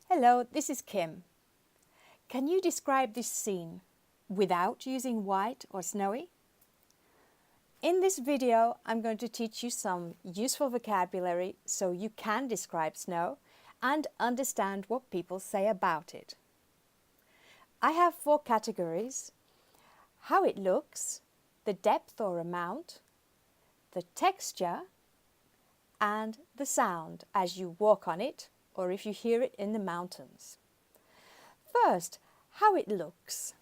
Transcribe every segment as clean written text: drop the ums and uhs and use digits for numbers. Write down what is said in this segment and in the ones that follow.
Hello, this is Kim. Can you describe this scene without using white or snowy? In this video, I'm going to teach you some useful vocabulary so you can describe snow and understand what people say about it. I have 4 categories: how it looks, the depth or amount, the texture, and the sound as you walk on it or if you hear it in the mountains. First, how it looks.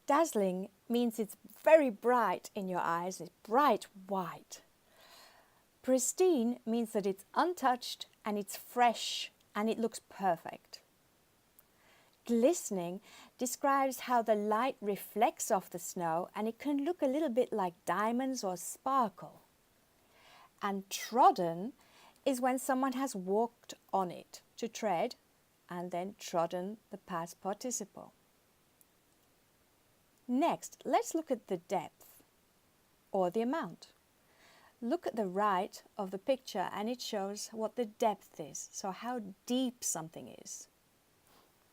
Dazzling means it's very bright in your eyes, it's bright white. Pristine means that it's untouched and it's fresh and it looks perfect. Glistening describes how the light reflects off the snow and it can look a little bit like diamonds or sparkle. And trodden is when someone has walked on it, to tread, and then trodden the past participle. Next, let's look at the depth or the amount. Look at the right of the picture and it shows what the depth is, so how deep something is.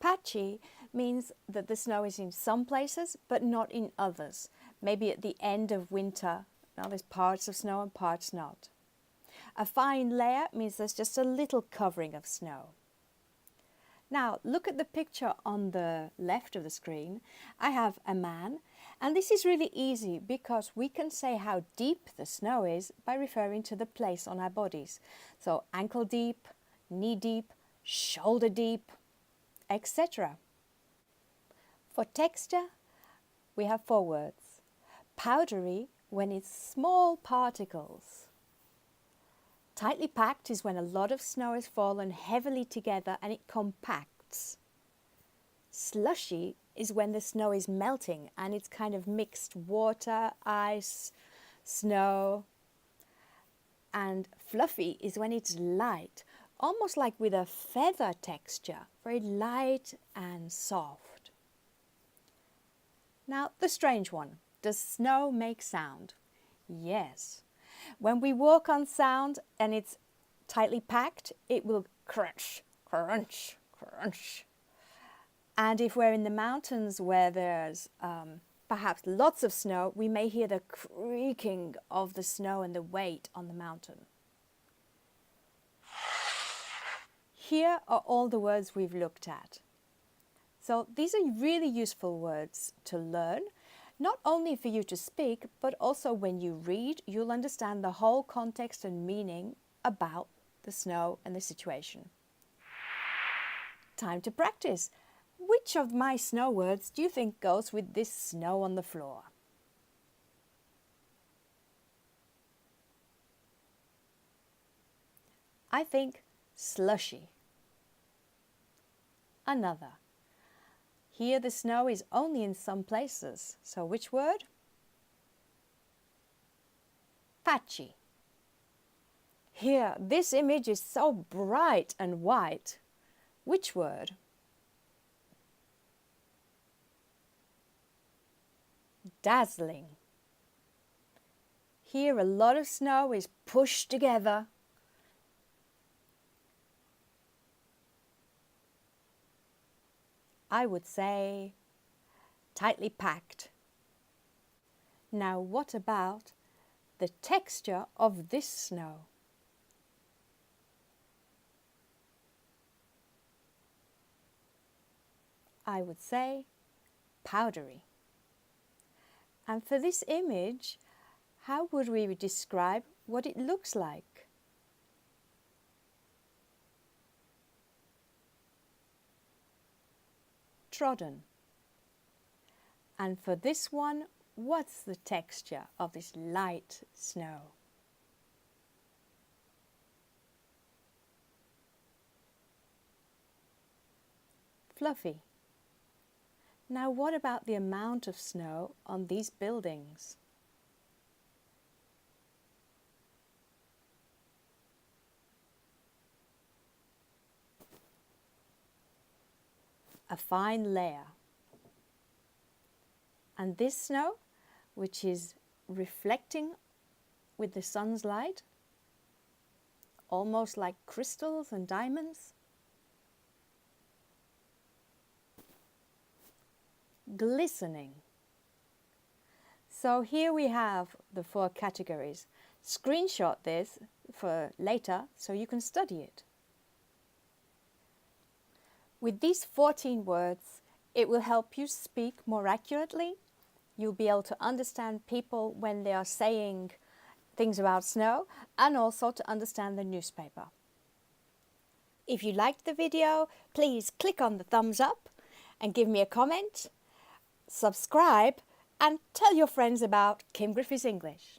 Patchy means that the snow is in some places but not in others. Maybe at the end of winter, now there's parts of snow and parts not. A fine layer means there's just a little covering of snow. Now look at the picture on the left of the screen. I have a man, and this is really easy because we can say how deep the snow is by referring to the place on our bodies. So ankle deep, knee deep, shoulder deep, etc. For texture, we have 4 words. Powdery when it's small particles. Tightly packed is when a lot of snow has fallen heavily together and it compacts. Slushy is when the snow is melting and it's kind of mixed water, ice, snow. And fluffy is when it's light, almost like with a feather texture, very light and soft. Now the strange one, does snow make sound? Yes. When we walk on sound and it's tightly packed, it will crunch, crunch, crunch. And if we're in the mountains where there's perhaps lots of snow, we may hear the creaking of the snow and the weight on the mountain. Here are all the words we've looked at. So these are really useful words to learn. Not only for you to speak, but also when you read, you'll understand the whole context and meaning about the snow and the situation. Time to practice. Which of my snow words do you think goes with this snow on the floor? I think slushy. Another. Here the snow is only in some places. So which word? Patchy. Here this image is so bright and white. Which word? Dazzling. Here a lot of snow is pushed together. I would say tightly packed. Now what about the texture of this snow? I would say powdery. And for this image, how would we describe what it looks like? Trodden. And for this one, what's the texture of this light snow? Fluffy. Now what about the amount of snow on these buildings? A fine layer. And this snow, which is reflecting with the sun's light, almost like crystals and diamonds. glistening. So here we have the 4 categories. Screenshot this for later so you can study it. With these 14 words, it will help you speak more accurately. You'll be able to understand people when they are saying things about snow, and also to understand the newspaper. If you liked the video, please click on the thumbs up and give me a comment, subscribe, and tell your friends about Kim Griffiths English.